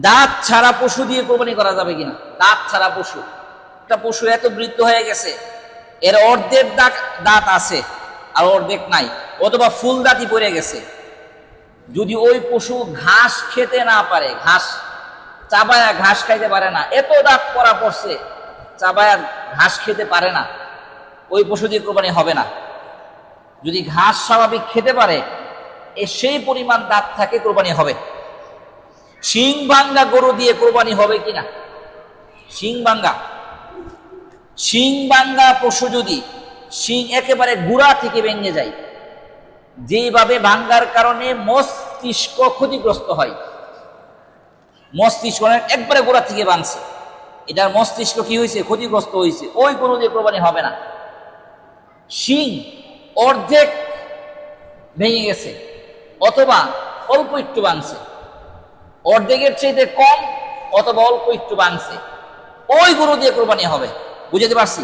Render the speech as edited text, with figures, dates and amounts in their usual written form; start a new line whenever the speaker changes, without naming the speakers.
দাঁত ছাড়া পশু দিয়ে কোরবানি করা যাবে কিনা? দাঁত ছাড়া পশু, একটা পশু এত বৃদ্ধ হয়ে গেছে, এর অর্ধেক দাঁত আছে আর অর্ধেক নাই, অথবা ফুল দাঁতই পড়ে গেছে, যদি ওই পশু ঘাস খেতে না পারে, ঘাস চাবায়া ঘাস খাইতে পারে না, এত দাঁত পড়া পড়ছে, চাবায়া ঘাস খেতে পারে না, ওই পশু দিয়ে কোরবানি হবে না। যদি ঘাস স্বাভাবিক খেতে পারে, সেই পরিমাণ দাঁত থাকে, কোরবানি হবে। শিং ভাঙ্গা গরু দিয়ে কোরবানি হবে কিনা? শিং ভাঙ্গা পশু যদি শিং একেবারে গুড়া থেকে ভেঙে যায়, যেভাবে ভাঙ্গার কারণে মস্তিষ্ক ক্ষতিগ্রস্ত হয়, মস্তিষ্ক একবারে গোড়া থেকে ভাঙছে, এটার মস্তিষ্ক কি হয়েছে? ক্ষতিগ্রস্ত হয়েছে, ওই গরু দিয়ে কোরবানি হবে না। শিং অর্ধেক ভেঙে গেছে অথবা অল্প একটু ভাঙছে, অর্ধেকের চাইতে কম অথবা অল্প একটু ভাঙছে, ওই গরু দিয়ে কোরবানি হবে। বুঝতে পারছি?